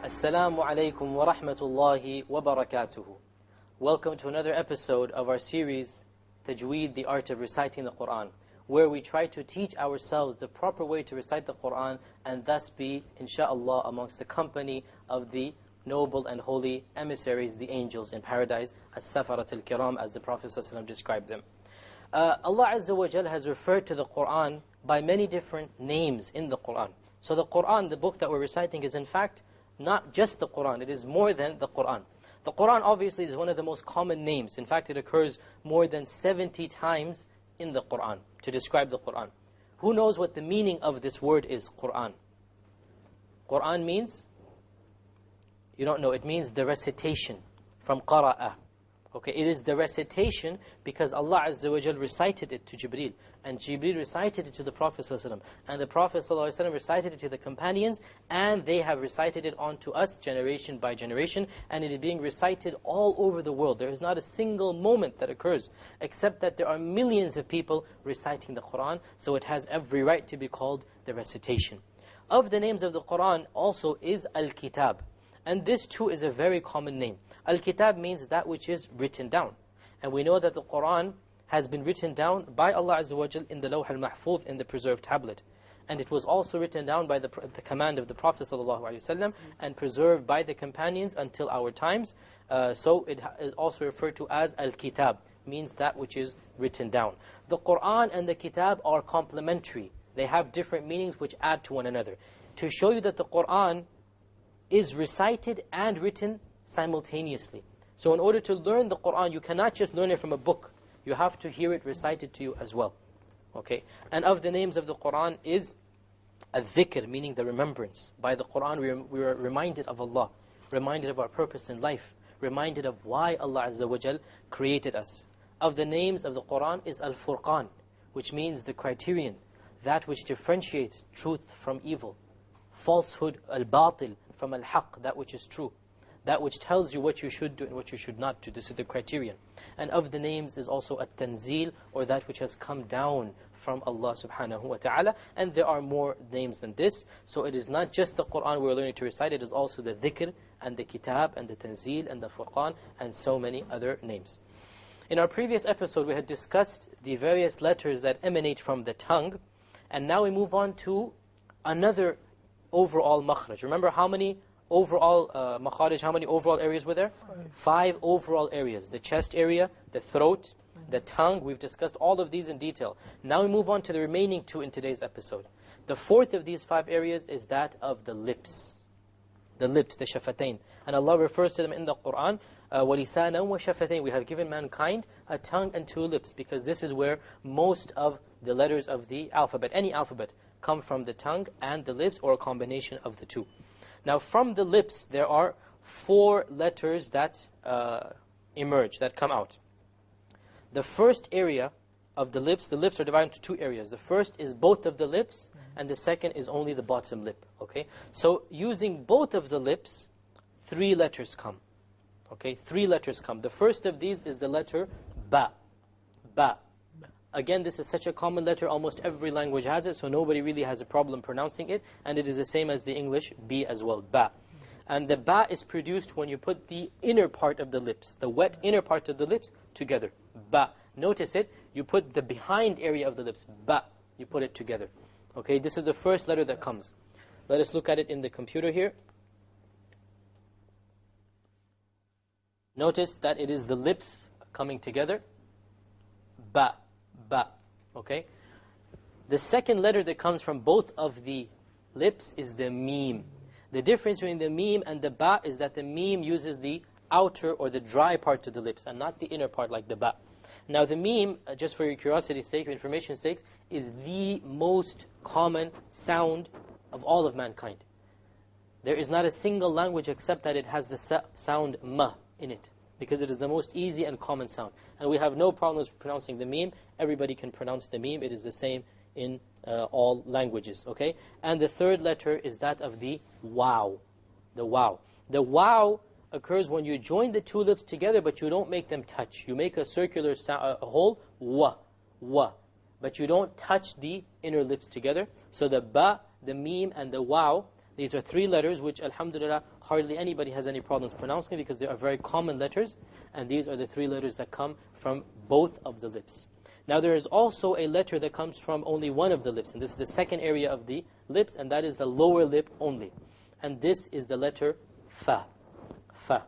Assalamu alaikum wa rahmatullahi wa barakatuhu. Welcome to another episode of our series, Tajweed, the art of reciting the Quran, where we try to teach ourselves the proper way to recite the Quran and thus be, insha'Allah, amongst the company of the noble and holy emissaries, the angels in paradise, Safara Keram, as the Prophet ﷺ described them. Allah Azza wa Jal has referred to the Quran by many different names in the Quran. So the Quran, the book that we're reciting, is in fact not just the Quran, it is more than the Quran. The Quran obviously is one of the most common names. In fact, it occurs more than 70 times in the Quran to describe the Quran. Who knows what the meaning of this word is, Quran? Quran means? You don't know. It means the recitation from qara'a. Okay, it is the recitation because Allah Azza wa Jal recited it to Jibreel, and Jibreel recited it to the Prophet ﷺ, and the Prophet ﷺ recited it to the companions, and they have recited it on to us generation by generation, and it is being recited all over the world. There is not a single moment that occurs except that there are millions of people reciting the Quran, so it has every right to be called the recitation. Of the names of the Quran also is Al-Kitab, and this too is a very common name. Al-Kitab means that which is written down. And we know that the Quran has been written down by Allah Azza wa Jal in the Lawh al-Mahfuz, in the preserved tablet. And it was also written down by the command of the Prophet ﷺ and preserved by the companions until our times. So it is also referred to as Al-Kitab, means that which is written down. The Quran and the Kitab are complementary. They have different meanings which add to one another. To show you that the Quran is recited and written simultaneously. So in order to learn the Quran, you cannot just learn it from a book. You have to hear it recited to you as well. Okay? And of the names of the Quran is al-dhikr, meaning the remembrance. By the Quran we are reminded of Allah, reminded of our purpose in life, reminded of why Allah Azza wa Jal created us. Of the names of the Quran is al-Furqan, which means the criterion, that which differentiates truth from evil, falsehood, al-batil, from al-haq, that which is true, that which tells you what you should do and what you should not do. This is the criterion. And of the names is also at-tanzil, or that which has come down from Allah subhanahu wa ta'ala. And there are more names than this. So it is not just the Quran we're learning to recite, it is also the dhikr and the kitab and the tanzil and the furqan and so many other names. In our previous episode we had discussed the various letters that emanate from the tongue. And now we move on to another overall makhraj. Remember how many overall Makhaarij, how many overall areas were there? 5 overall areas. The chest area, the throat, the tongue. We've discussed all of these in detail. Now we move on to the remaining 2 in today's episode. The fourth of these 5 areas is that of the lips. The lips, the Shafatayn. And Allah refers to them in the Quran, وَلِسَانًا وَشَفَتَيْن. We have given mankind a tongue and 2 lips, because this is where most of the letters of the alphabet, any alphabet, come from the tongue and the lips, or a combination of the 2. Now from the lips there are 4 letters that emerge, that come out. The first area of the lips are divided into 2 areas. The first is both of the lips, and the second is only the bottom lip. Okay, so using both of the lips, 3 letters come. Okay, 3 letters come. The first of these is the letter ba. Ba. Again, this is such a common letter, almost every language has it, so nobody really has a problem pronouncing it, and it is the same as the English B as well, ba. And the ba is produced when you put the inner part of the lips, the wet inner part of the lips, together, ba. Notice it, you put the behind area of the lips, ba, you put it together. Okay, this is the first letter that comes. Let us look at it in the computer here. Notice that it is the lips coming together, ba. Ba. Okay? The second letter that comes from both of the lips is the meme. The difference between the meme and the ba is that the meme uses the outer or the dry part of the lips and not the inner part like the ba. Now the meme, just for your curiosity's sake, for information's sake, is the most common sound of all of mankind. There is not a single language except that it has the sound ma in it, because it is the most easy and common sound. And we have no problems pronouncing the meme. Everybody can pronounce the meme. It is the same in all languages. Okay? And the third letter is that of the wow. The wow. The wow occurs when you join the 2 lips together, but you don't make them touch. You make a circular hole, wa, wa. But you don't touch the inner lips together. So the ba, the meme, and the wow, These are 3 letters which, alhamdulillah, hardly anybody has any problems pronouncing because they are very common letters. And these are the 3 letters that come from both of the lips. Now there is also a letter that comes from only one of the lips. And this is the second area of the lips, and that is the lower lip only. And this is the letter fa. Fa.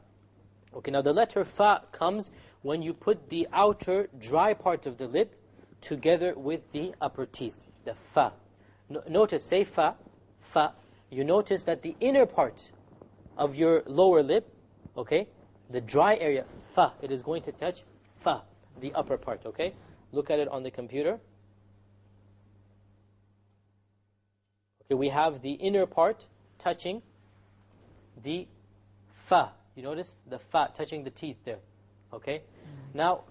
Okay, now the letter fa comes when you put the outer dry part of the lip together with the upper teeth. The fa. Notice, say fa, fa. You notice that the inner part of your lower lip, okay, the dry area, fa, it is going to touch fa, the upper part, okay? Look at it on the computer. Okay, we have the inner part touching the fa. You notice? The fa touching the teeth there. Okay? Now,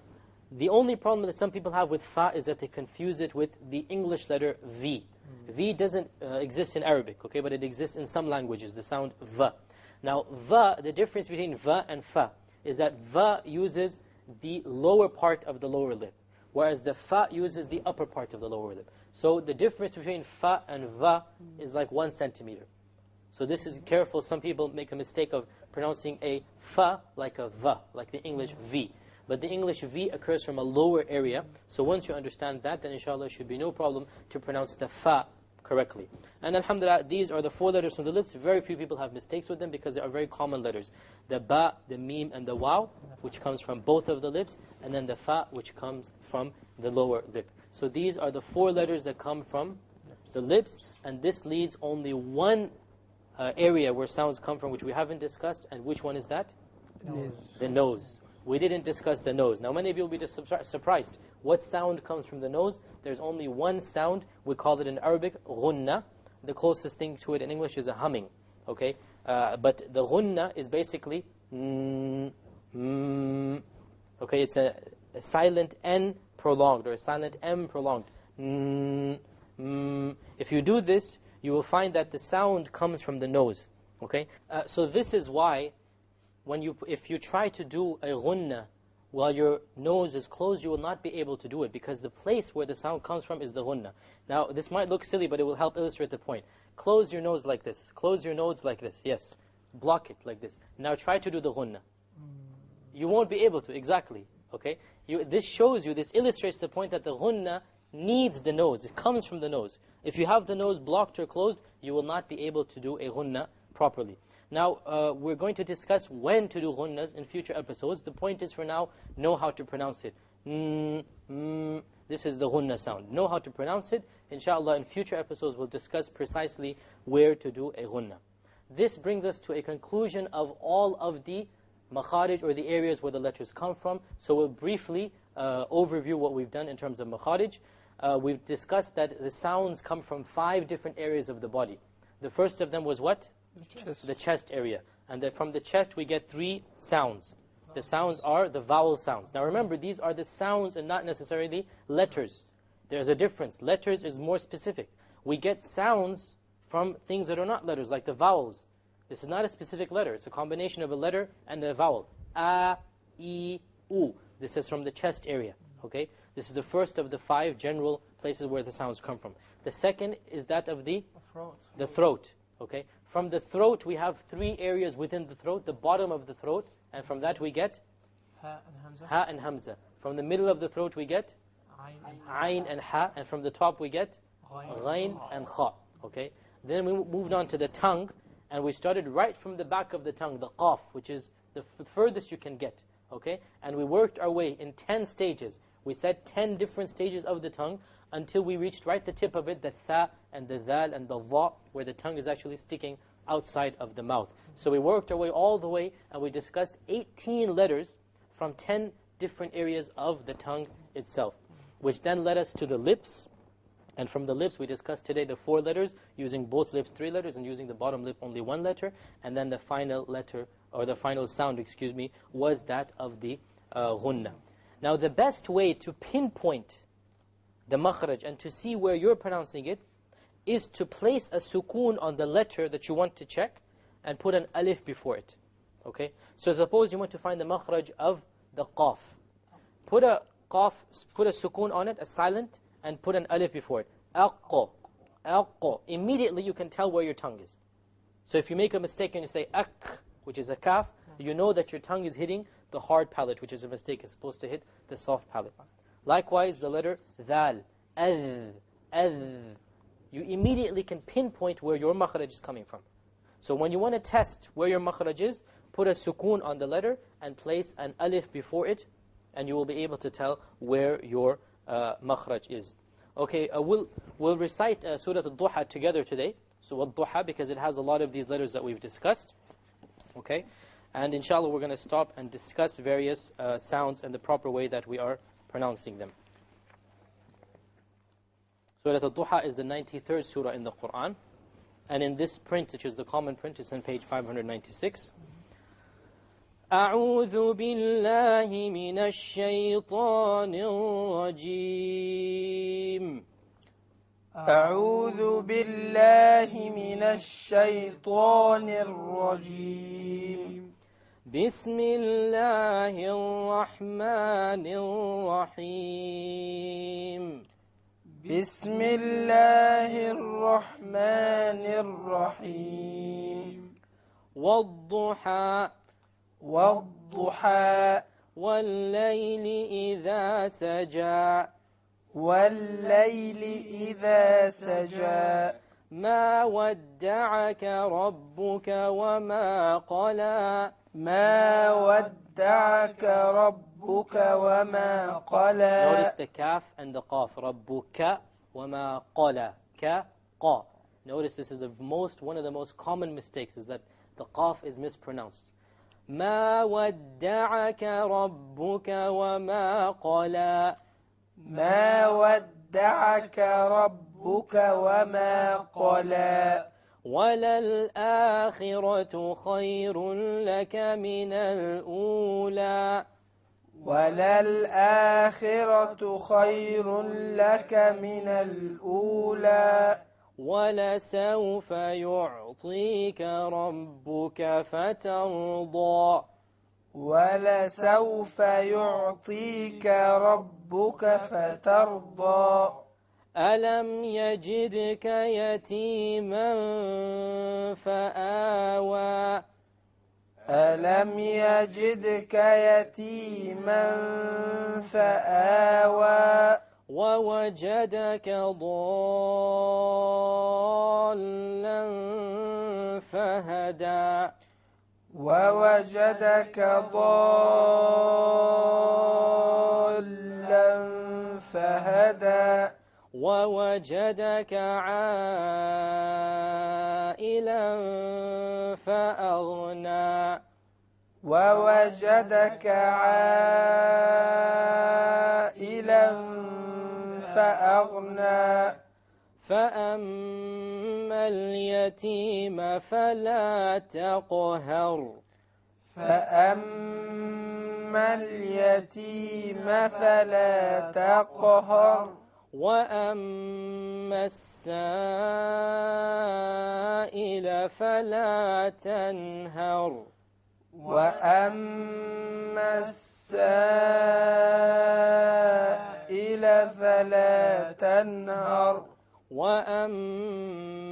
the only problem that some people have with fa is that they confuse it with the English letter V. V doesn't exist in Arabic, okay, but it exists in some languages, the sound V. Now, V, the difference between V and fa is that V uses the lower part of the lower lip, whereas the fa uses the upper part of the lower lip. So the difference between fa and va is like 1 centimeter. So this is careful. Some people make a mistake of pronouncing a fa like a va, like the English V. But the English V occurs from a lower area. So once you understand that, then inshallah it should be no problem to pronounce the fa correctly. And alhamdulillah, these are the 4 letters from the lips. Very few people have mistakes with them because they are very common letters. The ba, the mim, and the waw, which comes from both of the lips, and then the fa, which comes from the lower lip. So these are the 4 letters that come from the lips, and this leads only one area where sounds come from, which we haven't discussed. And which one is that? Nose. The nose. We didn't discuss the nose. Now many of you will be just surprised. What sound comes from the nose? There's only one sound. We call it in Arabic ghunna. The closest thing to it in English is a humming. Okay, but the ghunna is basically okay, it's a silent N prolonged, or a silent M prolonged. If you do this, you will find that the sound comes from the nose. Okay, so this is why if you try to do a ghunna while your nose is closed, you will not be able to do it, because the place where the sound comes from is the ghunna. Now, this might look silly, but it will help illustrate the point. Close your nose like this. Close your nose like this. Yes. Block it like this. Now try to do the ghunna. You won't be able to, exactly. Okay? This shows you, this illustrates the point that the ghunna needs the nose. It comes from the nose. If you have the nose blocked or closed, you will not be able to do a ghunna properly. Now, we're going to discuss when to do ghunnas in future episodes. The point is, for now, know how to pronounce it. This is the ghunna sound. Know how to pronounce it. Inshallah, in future episodes, we'll discuss precisely where to do a ghunna. This brings us to a conclusion of all of the makharij, or the areas where the letters come from. So we'll briefly overview what we've done in terms of makharij. We've discussed that the sounds come from 5 different areas of the body. The first of them was what? The chest area. And that from the chest we get 3 sounds. The sounds are the vowel sounds. Now remember, these are the sounds and not necessarily letters. There's a difference. Letters is more specific. We get sounds from things that are not letters, like the vowels. This is not a specific letter. It's a combination of a letter and a vowel. A, I, U. This is from the chest area. Okay? This is the first of the 5 general places where the sounds come from. The second is that of the throat. Okay? From the throat, we have 3 areas within the throat, the bottom of the throat, and from that we get ha and hamza. From the middle of the throat we get ayn and ha, and from the top we get ghain and kha. Okay? Then we moved on to the tongue, and we started right from the back of the tongue, the qaf, which is the furthest you can get. Okay? And we worked our way in 10 stages. We said 10 different stages of the tongue until we reached right the tip of it, the tha and the dhal and the dha, where the tongue is actually sticking outside of the mouth. So we worked our way all the way, and we discussed 18 letters from 10 different areas of the tongue itself, which then led us to the lips. And from the lips, we discussed today the 4 letters, using both lips 3 letters, and using the bottom lip only 1 letter. And then the final letter, or the final sound, was that of the ghunna. Now the best way to pinpoint the makhraj and to see where you're pronouncing it is to place a sukoon on the letter that you want to check and put an alif before it. Okay? So suppose you want to find the makhraj of the qaf. Put a sukoon on it, a silent, and put an alif before it. Aqqo. Aqqo. Immediately you can tell where your tongue is. So if you make a mistake and you say ak, which is a kaf, you know that your tongue is hitting the hard palate, which is a mistake. It's supposed to hit the soft palate. Likewise, the letter dhal, you immediately can pinpoint where your makhraj is coming from. So when you want to test where your makhraj is, put a sukoon on the letter and place an alif before it, and you will be able to tell where your makhraj is. Okay, we'll recite Surah Al-Duha together today. So Al-Duha, because it has a lot of these letters that we've discussed. Okay, and inshallah we're going to stop and discuss various sounds and the proper way that we are pronouncing them. Surah Al-Duha is the 93rd surah in the Quran. And in this print, which is the common print, it's on page 596. أعوذ بالله من الشيطان الرجيم أعوذ بالله من الشيطان الرجيم بسم الله الرحمن الرحيم بسم الله الرحمن الرحيم والضحى والضحى والليل إذا سجى والليل إذا سجى ما ودعك ربك وما قلى ما ودعك ربك وما قلى. Notice the kaf and the qaf. ربك وما قلى. Ka, qa. Notice this is one of the most common mistakes, is that the qaf is mispronounced. ما ودعك ربك وما قلى ما ودعك ربك وما قلى وللآخرة خير لك من الأولى وللآخرة خير لك من الأولى ولسوف يعطيك ربك فترضى ولسوف يعطيك ربك فترضى ألم يجدك يتيما فآوى ألم يجدك يتيما فآوى ووجدك ضالا فهدى ووجدك ضالا فهدى ووجدك عائلا فأغنى ووجدك عائلا فأغنى فأما اليتيم فلا تقهر فأما اليتيم فلا تقهر وأما السائل فلا تنهر وأما السائل فلا تنهر وأما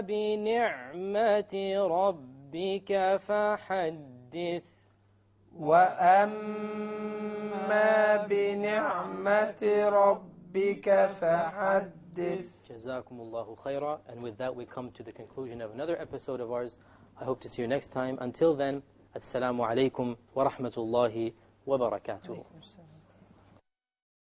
بنعمة ربك فحدث وأما بنعمة ربك فحدث. جزاكم الله خيرا. And with that we come to the conclusion of another episode of ours. I hope to see you next time. Until then, Assalamu alaikum wa rahmatullahi wa barakatuh.